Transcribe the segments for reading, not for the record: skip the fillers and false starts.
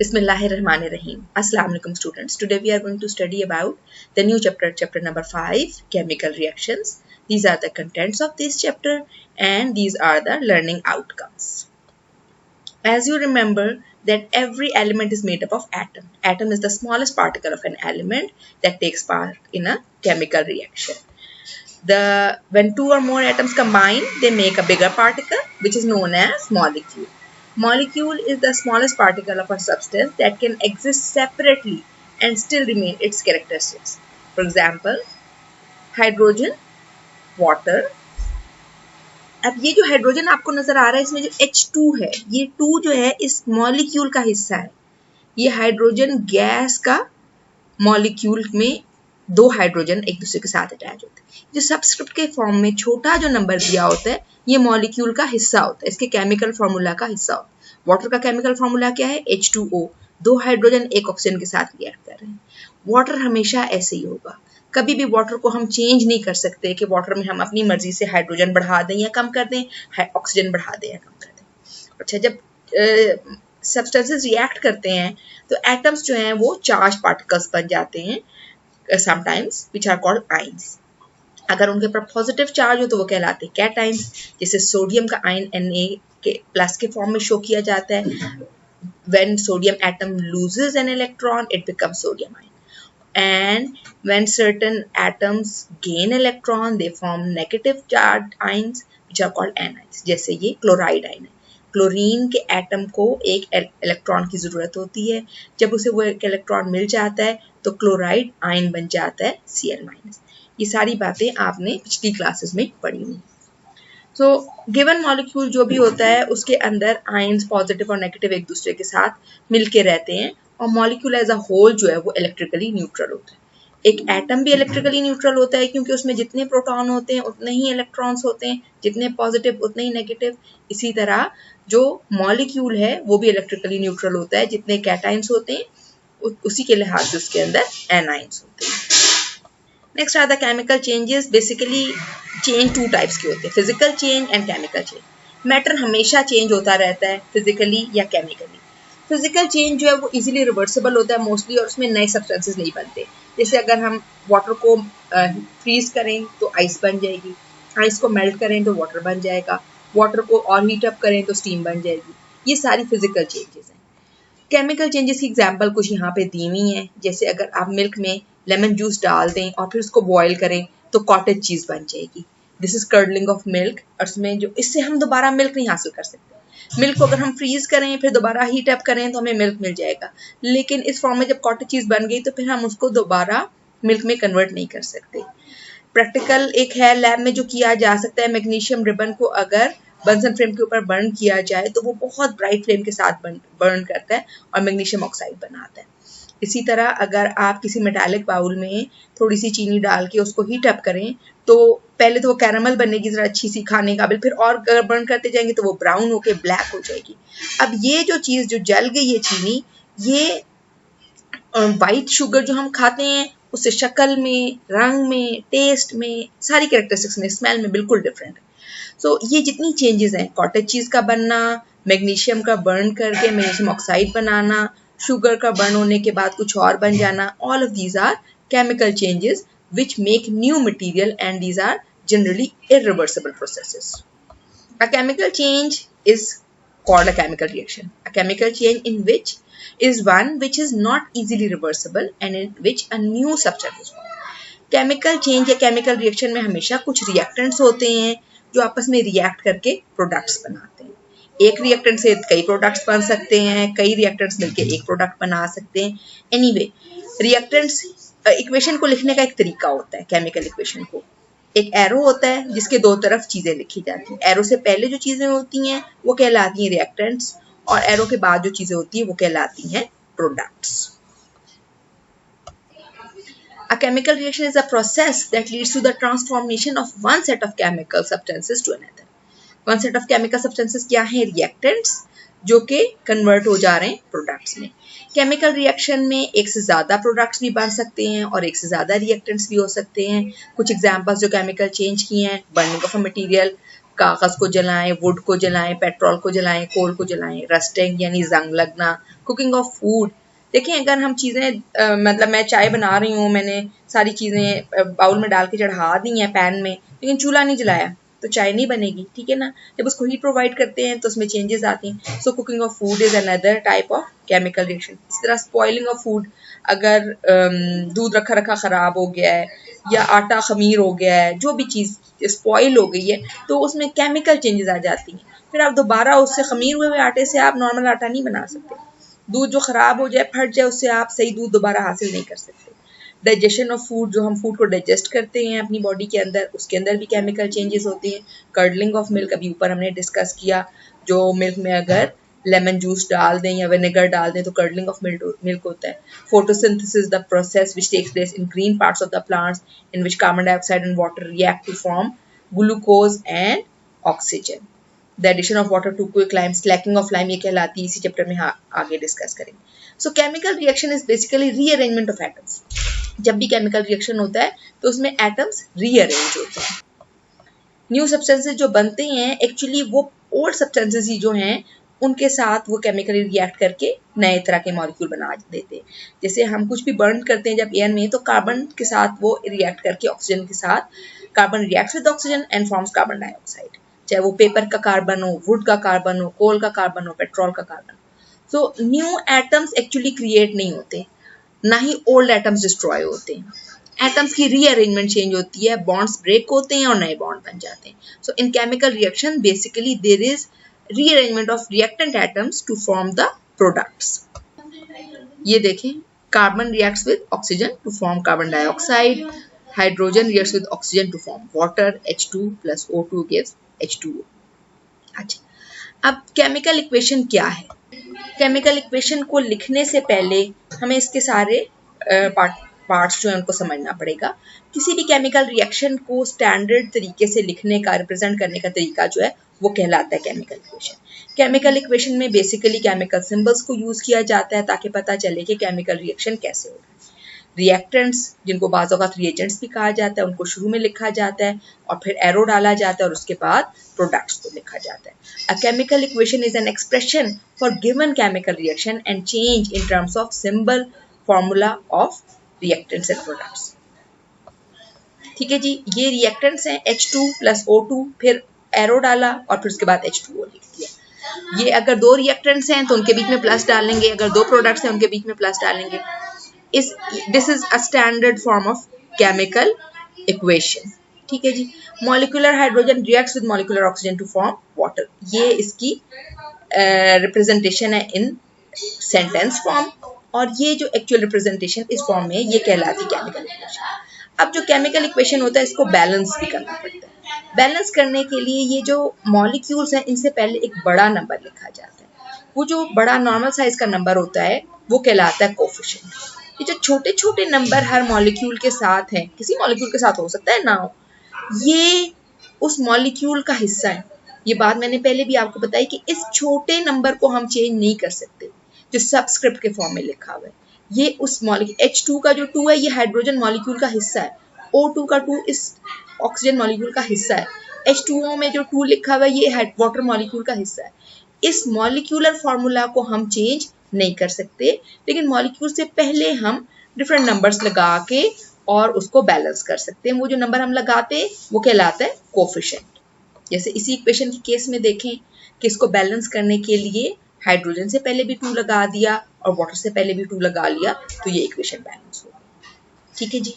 Bismillahirrahmanirrahim. Assalamu alaikum students. Today we are going to study about the new chapter number 5, chemical reactions. These are the contents of this chapter and these are the learning outcomes. As you remember that every element is made up of atom. Atom is the smallest particle of an element that takes part in a chemical reaction. When two or more atoms combine, they make a bigger particle which is known as molecule. Molecule is the smallest particle of a substance that can exist separately and still remain its characteristics. For example, hydrogen, water. अब ये जो hydrogen आपको नजर आ रहा है, इसमें जो H2 है, ये 2 जो है इस मॉलिक्यूल का हिस्सा है. ये हाइड्रोजन गैस का मॉलिक्यूल में 2 हाइड्रोजन एक दूसरे के साथ अटैच होते हैं. जो सबस्क्रिप्ट के फॉर्म में छोटा जो नंबर दिया होता है, ये मॉलिक्यूल का हिस्सा होता है, इसके केमिकल फार्मूला का हिस्सा होता है. वाटर का केमिकल फार्मूला क्या है? H2O. 2 हाइड्रोजन एक ऑक्सीजन के साथ रिएक्ट कर रहे हैं. वाटर हमेशा ऐसे ही होगा. कभी भी वाटर को हम चेंज नहीं कर सकते कि वाटर में हम अपनी मर्जी से हाइड्रोजन बढ़ा दें या कम कर दें, ऑक्सीजन बढ़ा दें या कम कर दें. अच्छा, जब सब्सटेंसेस रिएक्ट करते हैं तो एटम्स जो हैं वो चार्ज पार्टिकल्स बन जाते हैं, sometimes which are called ions. अगर उनके ऊपर पॉजिटिव चार्ज हो तो वो कहलाते हैं कैटाइंस. जैसे सोडियम का आयन Na के प्लस के फॉर्म में शो किया जाता है. When sodium atom loses an electron, it becomes sodium ion. And when certain atoms gain electron, they form negative charged ions which are called anions. जैसे ये chloride ion है. Chlorine के atom को एक इलेक्ट्रॉन की जरूरत होती है. जब उसे वो एक इलेक्ट्रॉन मिल जाता है तो क्लोराइड आयन बन जाता है Cl-. ये सारी बातें आपने पिछली क्लासेस में पढ़ी हुई. सो गिवन मॉलिक्यूल जो भी होता है उसके अंदर आयंस पॉजिटिव और नेगेटिव एक दूसरे के साथ मिलके रहते हैं और मॉलिक्यूल एज अ होल जो है वो इलेक्ट्रिकली न्यूट्रल होता है. एक एटम भी इलेक्ट्रिकली न्यूट्रल होता है क्योंकि उसमें जितने प्रोटॉन होते हैं उतने ही इलेक्ट्रॉन्स होते हैं, जितने पॉजिटिव उतने ही नेगेटिव. इसी तरह जो मॉलिक्यूल है वो भी इलेक्ट्रिकली न्यूट्रल होता है, जितने कैटाइंस होते हैं उसी के लिहाज से उसके अंदर एनाइंस होते हैं. Next are the chemical changes. Basically change 2 types के होते हैं, physical change and chemical change. Matter हमेशा चेंज होता रहता है, फिजिकली या केमिकली. फिजिकल चेंज जो है वो इजीली रिवर्सिबल होता है मोस्टली, और उसमें नए सब्सटेंसेस नहीं बनते. जैसे अगर हम वाटर को फ्रीज करें तो आइस बन जाएगी, आइस को मेल्ट करें तो वाटर बन जाएगा, वाटर को और हीट अप करें तो स्टीम बन जाएगी. ये सारी फिजिकल चेंजेस हैं. केमिकल चेंजेस की एग्जांपल कुछ यहाँ पे दी हुई हैं. जैसे अगर आप मिल्क में लेमन जूस डाल दें और फिर उसको बॉईल करें तो कॉटेज चीज बन जाएगी. This is curdling of milk. और इसमें जो इससे हम दोबारा मिल्क नहीं हासिल कर सकते. मिल्क को अगर हम फ्रीज करें फिर दोबारा हीट अप करें तो हमें मिल्क मिल जाएगा, लेकिन इस फॉर्म में जब कॉटेज चीज बन गई तो फिर हम उसको दोबारा मिल्क में कन्वर्ट नहीं कर सकते. प्रैक्टिकल एक है लैब में जो किया जा सकता है. मैग्नीशियम रिबन को अगर बंसन फ्लेम के ऊपर बर्न किया जाए तो वो बहुत ब्राइट फ्लेम के साथ बर्न करता है और मैग्नीशियम ऑक्साइड बनाता है. इसी तरह अगर आप किसी मेटालिक बाउल में थोड़ी सी चीनी डाल के उसको हीट अप करें तो पहले तो वो कैरामल बनने की जरा अच्छी सी खाने काबिल, फिर और बर्न करते जाएंगे तो वो ब्राउन होके ब्लैक हो जाएगी. अब ये जो चीज जो जल गई है चीनी, ये वाइट शुगर जो हम खाते हैं उससे शक्ल में, रंग में, टेस्ट में, सारी कैरेक्टरिस्टिक्स में, स्मेल में बिल्कुल डिफरेंट है. सो ये जितनी चेंजेस हैं, कॉटेज चीज का बनना, मैग्नीशियम का बर्न करके मैग्नीशियम ऑक्साइड बनाना, शुगर का बर्न होने के बाद कुछ और बन जाना, all of these are chemical changes which make new material, and these are generally irreversible processes. A chemical change is called a chemical reaction. A chemical change in which is one which is not easily reversible and in which a new substance is formed. Chemical change या chemical reaction में हमेशा कुछ reactants होते हैं जो आपस में react करके products बनाते हैं. एक रिएक्टेंट से कई प्रोडक्ट्स बन सकते हैं, कई रिएक्टेंट्स मिलके एक प्रोडक्ट बना सकते हैं. एनीवे, रिएक्टेंट्स इक्वेशन को लिखने का एक तरीका होता है. केमिकल इक्वेशन को एक एरो होता है जिसके 2 तरफ चीजें लिखी जाती हैं. एरो से पहले जो चीजें होती हैं वो कहलाती हैं रिएक्टेंट्स और एरो के बाद जो चीजें होती हैं वो कहलाती हैं products. A chemical reaction is a process that leads to the transformation of one set of chemical substances to another. One set of chemical substances क्या है? रिएक्टेंट्स, जो कि कन्वर्ट हो जा रहे हैं प्रोडक्ट्स में. केमिकल रिएक्शन में एक से ज़्यादा प्रोडक्ट्स भी बन सकते हैं और एक से ज़्यादा रिएक्टेंट्स भी हो सकते हैं. कुछ एग्जांपल्स जो केमिकल चेंज की हैं: बर्निंग ऑफ अ मटेरियल, कागज को जलाएं, वुड को जलाएं, पेट्रोल को जलाएं, कोल को जलाएं, रस्टिंग यानी जंग लगना, कुकिंग ऑफ फूड। देखें अगर हम चीज़ें मतलब मैं चाय बना रही हूँ, मैंने सारी चीज़ें बाउल में डाल के चढ़ा दी हैं पैन में, लेकिन चूल्हा नहीं जलाया तो चाय नहीं बनेगी, ठीक है ना। जब उसको हीट प्रोवाइड करते हैं तो उसमें चेंजेस आती हैं। So cooking of food is another type of chemical reaction. इस तरह स्पॉइलिंग ऑफ फूड, अगर दूध रखा रखा ख़राब हो गया है या आटा खमीर हो गया है, जो भी चीज़ स्पॉइल हो गई है तो उसमें केमिकल चेंजेस आ जाती हैं। फिर आप दोबारा उससे खमीर हुए आटे से आप नॉर्मल आटा नहीं बना सकते। दूध जो ख़राब हो जाए, फट जाए, उससे आप सही दूध दोबारा हासिल नहीं कर सकते। डाइजेशन ऑफ फूड, जो हम फूड को डाइजेस्ट करते हैं अपनी बॉडी के अंदर, उसके अंदर भी केमिकल चेंजेस होती हैं। कर्डलिंग ऑफ मिल्क, अभी ऊपर हमने डिस्कस किया, जो मिल्क में अगर लेमन जूस डाल दें या विनेगर डाल दें तो कर्डलिंग ऑफ मिल्क होता है। Photosynthesis, the process which takes place in green parts of the plants in which carbon dioxide and water react to form glucose and oxygen. The addition of water to quick lime, slaking of lime, ये कहलाती है, इसी chapter में आगे discuss करेंगे। So chemical reaction is basically rearrangement of atoms. जब भी chemical reaction होता है तो उसमें एटम्स रीअरेंज होते हैं। न्यू सब्सटेंसेस जो बनते हैं एक्चुअली वो ओल्ड सब्सटेंसेस ही जो हैं उनके साथ वो केमिकली रिएक्ट करके नए तरह के मॉलिक्यूल बना देते हैं। जैसे हम कुछ भी बर्न करते हैं जब एयर में, तो कार्बन के साथ वो रिएक्ट करके ऑक्सीजन के साथ, carbon reacts with oxygen and forms carbon dioxide. चाहे वो पेपर का कार्बन हो, वुड का कार्बन हो, कोल का कार्बन हो, पेट्रोल का कार्बन हो। So new atoms actually create नहीं होते, ना ही ओल्ड एटम्स डिस्ट्रॉय होते हैं। एटम्स की रीअरेंजमेंट चेंज होती है, बॉन्ड्स ब्रेक होते हैं और नए बॉन्ड बन जाते हैं। So in chemical reaction basically there is rearrangement of reactant atoms to form the products. ये देखें, carbon reacts with oxygen to form carbon dioxide, hydrogen reacts with oxygen to form water, H2 plus O2 gives H2O। अच्छा, अब chemical equation क्या है? Chemical equation को लिखने से पहले हमें इसके सारे पार्ट्स जो है उनको समझना पड़ेगा। किसी भी केमिकल रिएक्शन को स्टैंडर्ड तरीके से लिखने का, रिप्रेजेंट करने का तरीका जो है वो कहलाता है केमिकल इक्वेशन। केमिकल इक्वेशन में बेसिकली केमिकल सिंबल्स को यूज किया जाता है ताकि पता चले कि केमिकल रिएक्शन कैसे हो रहा है। रिएक्टेंट्स, जिनको बाज़ औक़ात रिएजेंट्स भी कहा जाता है, उनको शुरू में लिखा जाता है और फिर एरो डाला जाता है और उसके बाद प्रोडक्ट्स को लिखा जाता है। A chemical equation is an expression for given chemical reaction and change in terms of symbol formula of reactants and products. ठीक है जी, ये रिएक्टेंट्स हैं H2 plus O2, फिर एरो डाला और फिर उसके बाद H2O लिख दिया। ये अगर दो रिएक्टेंट्स हैं तो उनके बीच में प्लस डालेंगे, अगर दो प्रोडक्ट्स हैं उनके बीच में प्लस डालेंगे। This is a standard form of chemical equation. ठीक है जी। Molecular hydrogen reacts with molecular oxygen to form water, ये इसकी रिप्रेजेंटेशन है इन सेंटेंस फॉर्म, और ये जो एक्चुअल रिप्रेजेंटेशन इस फॉर्म में ये कहलाती केमिकल इक्वेशन। अब जो केमिकल इक्वेशन होता है इसको बैलेंस भी करना पड़ता है। बैलेंस करने के लिए ये जो मॉलिक्यूल्स हैं इनसे पहले एक बड़ा नंबर लिखा जाता है। वो जो बड़ा नॉर्मल साइज का नंबर होता है वो कहलाता है कोफिशिएंट। ये जो छोटे छोटे नंबर हर मॉलिक्यूल के साथ हैं, किसी मॉलिक्यूल के साथ हो सकता है ना हो, ये उस मॉलिक्यूल का हिस्सा है। ये बात मैंने पहले भी आपको बताई कि इस छोटे नंबर को हम चेंज नहीं कर सकते जो सबस्क्रिप्ट के फॉर्म में लिखा हुआ है। ये उस मॉलिक्यूल H2 का जो 2 है ये हाइड्रोजन मॉलिक्यूल का हिस्सा है, O2 का 2 इस ऑक्सीजन मॉलिक्यूल का हिस्सा है, H2O में जो 2 लिखा हुआ है ये वाटर मॉलिक्यूल का हिस्सा है। इस मॉलिक्यूलर फॉर्मूला को हम चेंज नहीं कर सकते, लेकिन मॉलिक्यूल से पहले हम डिफरेंट नंबर्स लगा के और उसको बैलेंस कर सकते हैं। वो जो नंबर हम लगाते हैं वो कहलाता है कोफिशिएंट। जैसे इसी इक्वेशन के केस में देखें कि इसको बैलेंस करने के लिए हाइड्रोजन से पहले भी 2 लगा दिया और वाटर से पहले भी 2 लगा लिया तो ये इक्वेशन बैलेंस हो। ठीक है जी।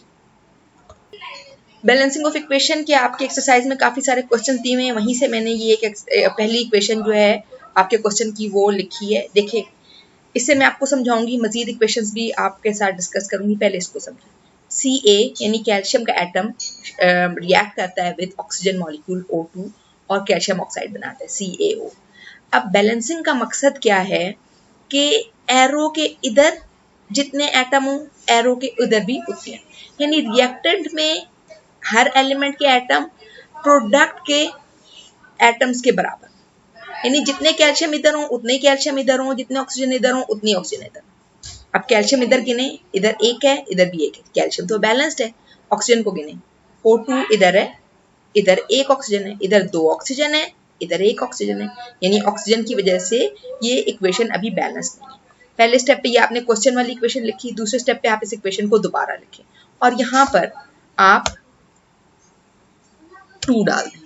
बैलेंसिंग ऑफ इक्वेशन के आपके एक्सरसाइज में काफी सारे क्वेश्चन दिए हुए हैं, वहीं से मैंने ये एक पहली इक्वेशन जो है आपके क्वेश्चन की वो लिखी है। देखिए, इससे मैं आपको समझाऊंगी, मजीद इक्वेशंस भी आपके साथ डिस्कस करूंगी, पहले इसको समझें। Ca यानी कैल्शियम का एटम रिएक्ट करता है विद ऑक्सीजन मॉलिक्यूल O2 और कैल्शियम ऑक्साइड बनाता है CaO। अब बैलेंसिंग का मकसद क्या है कि एरो के इधर जितने एटम हो एरो के उधर भी उतने, यानी रिएक्टेंट में हर एलिमेंट के एटम प्रोडक्ट के एटम्स के बराबर, यानी जितने कैल्शियम इधर हो उतने कैल्शियम इधर हो, जितने ऑक्सीजन इधर हो उतनी ऑक्सीजन इधर। अब कैल्शियम इधर गिने, इधर एक है इधर भी एक है, कैल्शियम तो बैलेंस्ड है। ऑक्सीजन को गिने, O2 इधर है इधर एक ऑक्सीजन है, इधर दो ऑक्सीजन है, इधर एक ऑक्सीजन है, यानी ऑक्सीजन की वजह से ये इक्वेशन अभी बैलेंस नहीं है। पहले स्टेप पे ये आपने क्वेश्चन वाली इक्वेशन लिखी, दूसरे स्टेप पे आप इस इक्वेशन को दोबारा लिखें और यहाँ पर आप 2 डाल दें।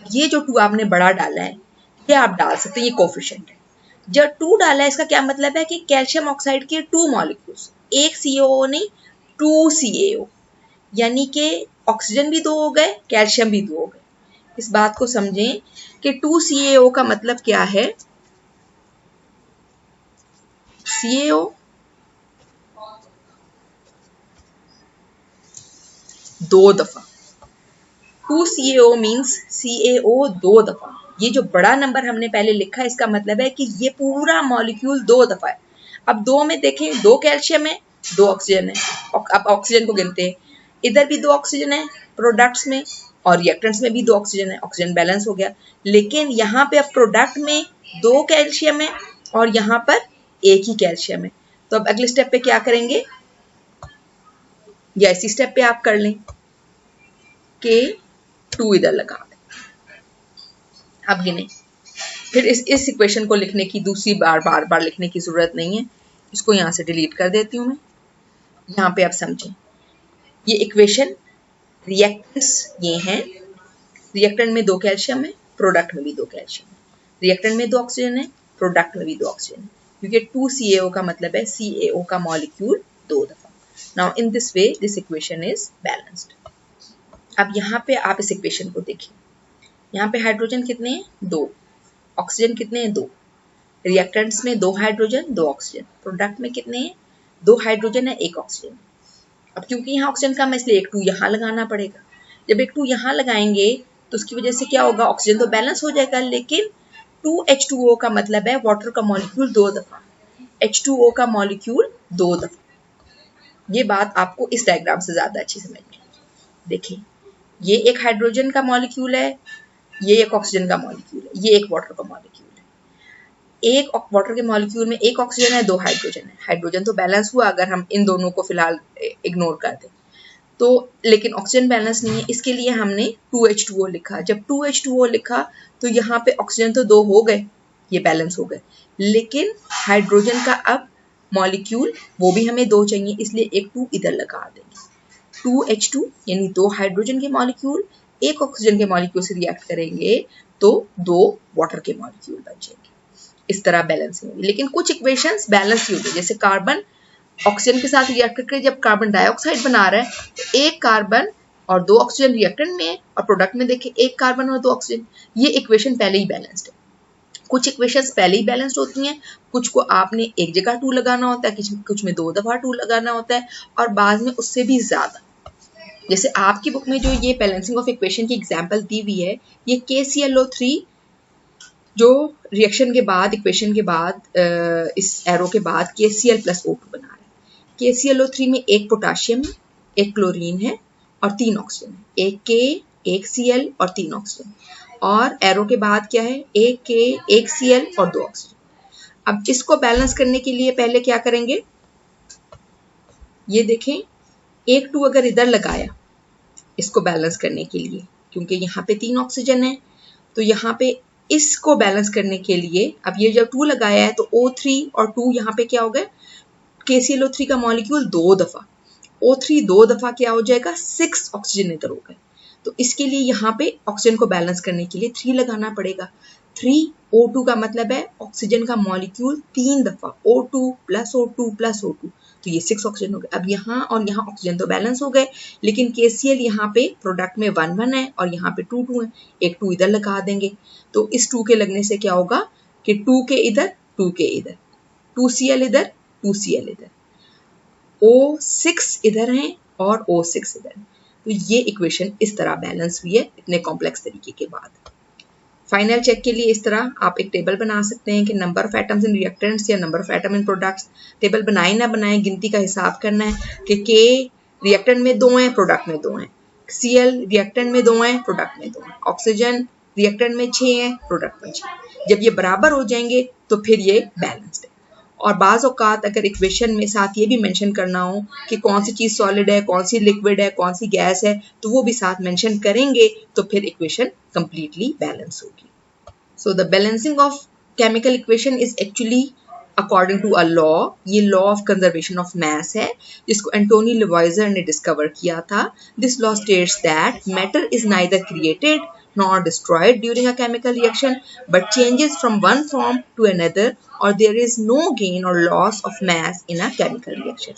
ये जो 2 आपने बड़ा डाला है ये आप डाल सकते हैं, ये कोफिशिएंट है। जब 2 डाला है इसका क्या मतलब है कि कैल्शियम ऑक्साइड के 2 मॉलिक्यूल्स, एक CaO नहीं 2 CaO, यानी कि ऑक्सीजन भी 2 हो गए, कैल्शियम भी 2 हो गए। इस बात को समझें कि 2 CaO का मतलब क्या है, CaO दो दफा, 2 CaO मीन्स CaO 2 दफा। ये जो बड़ा नंबर हमने पहले लिखा है इसका मतलब है कि ये पूरा मॉलिक्यूल 2 दफा है। अब 2 में देखें, 2 कैल्शियम है, 2 ऑक्सीजन है। अब ऑक्सीजन को गिनते हैं, इधर भी 2 ऑक्सीजन है प्रोडक्ट्स में और रिएक्टेंट्स में भी 2 ऑक्सीजन है, ऑक्सीजन बैलेंस हो गया। लेकिन यहाँ पे अब प्रोडक्ट में 2 कैल्शियम है और यहाँ पर एक ही कैल्शियम है। तो अब अगले स्टेप पे क्या करेंगे, या इसी स्टेप पे आप कर लें कि 2 इधर लगा दें। अब गिने, फिर इस इक्वेशन को लिखने की दूसरी बार लिखने की जरूरत नहीं है, इसको यहाँ से डिलीट कर देती हूँ मैं। यहाँ पे आप समझें, ये इक्वेशन रिएक्टेंट्स ये हैं, रिएक्टेंट में 2 कैल्शियम है, प्रोडक्ट में भी 2 कैल्शियम है, रिएक्टेंट में 2 ऑक्सीजन है, प्रोडक्ट में भी 2 ऑक्सीजन है, क्योंकि 2 CaO का मतलब है CaO का मॉलिक्यूल 2 दफा। Now in this way this equation is balanced. अब यहाँ पे आप इस इक्वेशन को देखिए, यहाँ पे हाइड्रोजन कितने हैं, 2, ऑक्सीजन कितने हैं, 2, रिएक्टेंट्स में 2 हाइड्रोजन 2 ऑक्सीजन, प्रोडक्ट में कितने हैं, 2 हाइड्रोजन है 1 ऑक्सीजन। अब क्योंकि यहाँ ऑक्सीजन कम है इसलिए एक 2 यहाँ लगाना पड़ेगा। जब एक 2 यहाँ लगाएंगे तो उसकी वजह से क्या होगा, ऑक्सीजन तो बैलेंस हो जाएगा, लेकिन 2H2O का मतलब है वाटर का मॉलिक्यूल 2 दफा, H2O का मॉलिक्यूल 2 दफा। ये बात आपको इस डायग्राम से ज्यादा अच्छी समझ में। देखिए, ये एक हाइड्रोजन का मॉलिक्यूल है, ये एक ऑक्सीजन का मॉलिक्यूल है, ये एक वाटर का मॉलिक्यूल है। एक वाटर के मॉलिक्यूल में एक ऑक्सीजन है, 2 हाइड्रोजन है। हाइड्रोजन तो बैलेंस हुआ अगर हम इन दोनों को फिलहाल इग्नोर कर दें तो, लेकिन ऑक्सीजन बैलेंस नहीं है, इसके लिए हमने 2H2O लिखा। जब 2H2O लिखा तो यहाँ पे ऑक्सीजन तो 2 हो गए, ये बैलेंस हो गए, लेकिन हाइड्रोजन का अब मॉलिक्यूल वो भी हमें 2 चाहिए, इसलिए एक 2 इधर लगा देंगे। 2H2 यानी 2 हाइड्रोजन के मॉलिक्यूल एक ऑक्सीजन के मॉलिक्यूल से रिएक्ट करेंगे तो 2 वाटर के मॉलिक्यूल बन जाएंगे। इस तरह बैलेंस होगी। लेकिन कुछ इक्वेशंस बैलेंस ही होगी, जैसे कार्बन ऑक्सीजन के साथ रिएक्ट करके जब कार्बन डाइऑक्साइड बना रहा है तो एक कार्बन और 2 ऑक्सीजन रिएक्टेंट में है और प्रोडक्ट में देखें एक कार्बन और 2 ऑक्सीजन। ये इक्वेशन पहले ही बैलेंस्ड है। कुछ इक्वेशंस पहले ही बैलेंस्ड होती हैं, कुछ को आपने एक जगह 2 लगाना होता है, कुछ में 2 दफा 2 लगाना होता है और बाद में उससे भी ज्यादा। जैसे आपकी बुक में जो ये बैलेंसिंग ऑफ इक्वेशन की एग्जांपल दी हुई है, ये KClO3 जो रिएक्शन के बाद, इक्वेशन के बाद, इस एरो के बाद KCl+O2 बना रहा है। KClO3 में एक पोटाशियम है, एक क्लोरीन है और 3 ऑक्सीजन है, एक K, एक Cl और 3 ऑक्सीजन। और एरो के बाद क्या है, एक K, एक Cl और 2 ऑक्सीजन। अब इसको बैलेंस करने के लिए पहले क्या करेंगे, ये देखें, एक 2 अगर इधर लगाया इसको बैलेंस करने के लिए, क्योंकि यहाँ पे 3 ऑक्सीजन है, तो यहाँ पे इसको बैलेंस करने के लिए अब ये जब 2 लगाया है तो O3 और 2 यहाँ पे क्या हो गए, KClO3 का मॉलिक्यूल 2 दफा, O3 2 दफा क्या हो जाएगा, 6 ऑक्सीजन इधर हो गए। तो इसके लिए यहाँ पे ऑक्सीजन को बैलेंस करने के लिए 3 लगाना पड़ेगा। 3O2 का मतलब है ऑक्सीजन का मॉलिक्यूल 3 दफा, O2 + O2 + O2, तो ये 6 ऑक्सीजन हो गए। अब यहाँ और यहाँ ऑक्सीजन तो बैलेंस हो गए, लेकिन KCl यहाँ पे प्रोडक्ट में 1 1 है और यहाँ पे 2 2 है, एक 2 इधर लगा देंगे। तो इस 2 के लगने से क्या होगा कि 2 के इधर 2 के इधर, 2Cl इधर 2Cl इधर, O6 इधर हैं और O6 इधर। तो ये इक्वेशन इस तरह बैलेंस हुई है इतने कॉम्प्लेक्स तरीके के बाद। फाइनल चेक के लिए इस तरह आप एक टेबल बना सकते हैं कि number of atoms in reactants या number of atom in products. Table बनाए ना बनाए, गिनती का हिसाब करना है कि K रिएक्टेंट में 2 हैं, प्रोडक्ट में 2 हैं, Cl रिएक्टेंट में 2 हैं, प्रोडक्ट में 2 हैं, ऑक्सीजन रिएक्टेंट में 6 हैं, प्रोडक्ट में 6। जब ये बराबर हो जाएंगे तो फिर ये बैलेंस्ड है। और बाज़ औक़ात अगर इक्वेशन में साथ ये भी मेंशन करना हो कि कौन सी चीज़ सॉलिड है, कौन सी लिक्विड है, कौन सी गैस है, तो वो भी साथ मेंशन करेंगे तो फिर इक्वेशन कंप्लीटली बैलेंस होगी. So the balancing of chemical equation is actually according to a law. ये law of conservation of mass है जिसको एंटोनी लवॉइजर ने डिस्कवर किया था. This law states that matter is neither created nor destroyed during a chemical reaction but changes from one form to another, or there is no gain or loss of mass in a chemical reaction.